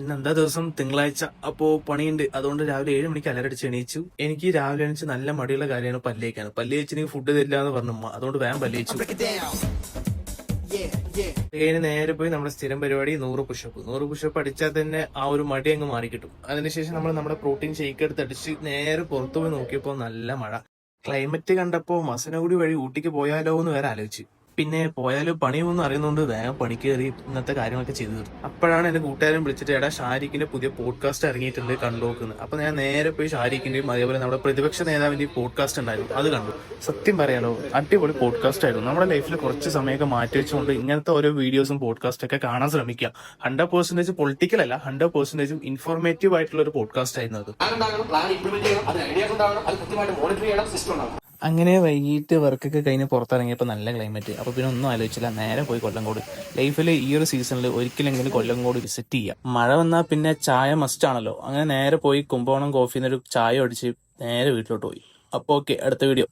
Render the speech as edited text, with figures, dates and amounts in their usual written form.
ഇന്നെന്താ ദിവസം തിങ്കളാഴ്ച. അപ്പോ പണിയുണ്ട്. അതുകൊണ്ട് രാവിലെ 7 മണിക്ക് അലറടിച്ച് എണീച്ചു. എനിക്ക് രാവിലെ എണീച്ച് നല്ല മടിയുള്ള കാര്യമാണ് പല്ലേക്കാണ്. പല്ല് തേച്ചിനെങ്കിൽ ഫുഡ് തരില്ല എന്ന് പറഞ്ഞു ഉമ്മ. അതുകൊണ്ട് വേഗം പല്ലേച്ചു. നേരെ പോയി നമ്മുടെ സ്ഥിരം പരിപാടി 100 പുഷപ്പ് അടിച്ചാൽ തന്നെ ആ ഒരു മടി അങ്ങ് മാറി കിട്ടും. അതിനുശേഷം നമ്മൾ നമ്മുടെ പ്രോട്ടീൻ ഷേക്ക് എടുത്ത് അടിച്ച് നേരെ പുറത്തു പോയി നോക്കിയപ്പോൾ നല്ല മഴ. ക്ലൈമറ്റ് കണ്ടപ്പോ മസനഗുഡി വഴി ഊട്ടിക്ക് പോയാലോ എന്ന് വരെ ആലോചിച്ചു. പിന്നെ പോയാലും പണിയൊന്നും അറിയുന്നതുകൊണ്ട് വേഗം പണിക്ക് കയറി ഇന്നത്തെ കാര്യങ്ങളൊക്കെ ചെയ്തു തീർത്തു. അപ്പോഴാണ് എന്റെ കൂട്ടുകാരൻ വിളിച്ചിട്ട് എടാ ഷാരിഖിന്റെ പുതിയ പോഡ്കാസ്റ്റ് ഇറങ്ങിയിട്ടുണ്ട് കണ്ടുനോക്കുന്നത്. അപ്പൊ ഞാൻ നേരെ പോയി ഷാരിഖിന്റെയും അതേപോലെ നമ്മുടെ പ്രതിപക്ഷ നേതാവിന്റെയും പോഡ്കാസ്റ്റ് ഉണ്ടായിരുന്നു, അത് കണ്ടു. സത്യം പറയാലോ, അടിപൊളി പോഡ്കാസ്റ്റ് ആയിരുന്നു. നമ്മുടെ ലൈഫിൽ കുറച്ച് സമയമൊക്കെ മാറ്റി വെച്ചുകൊണ്ട് ഇങ്ങനത്തെ ഓരോ വീഡിയോസും പോഡ്കാസ്റ്റ് ഒക്കെ കാണാൻ ശ്രമിക്കുക. 100% പൊളിറ്റിക്കൽ അല്ല, 100% ഇൻഫോർമേറ്റീവ് ആയിട്ടുള്ള ഒരു പോഡ്കാസ്റ്റ് ആയിരുന്നു അത്. അങ്ങനെ വൈകിട്ട് വർക്കൊക്കെ കഴിഞ്ഞ് പുറത്തിറങ്ങിയപ്പോൾ നല്ല ക്ലൈമറ്റ്. അപ്പോൾ പിന്നെ ഒന്നും ആലോചിച്ചില്ല, നേരെ പോയി കൊല്ലങ്കോട്. ലൈഫിൽ ഈ ഒരു സീസണിൽ ഒരിക്കലെങ്കിലും കൊല്ലങ്കോട് വിസിറ്റ് ചെയ്യാം. മഴ വന്നാൽ പിന്നെ ചായ മസ്റ്റ് ആണല്ലോ. അങ്ങനെ നേരെ പോയി കുംഭകോണം കോഫിന്നൊരു ചായ അടിച്ച് നേരെ വീട്ടിലോട്ട് പോയി. അപ്പോൾ ഓക്കെ, അടുത്ത വീഡിയോ.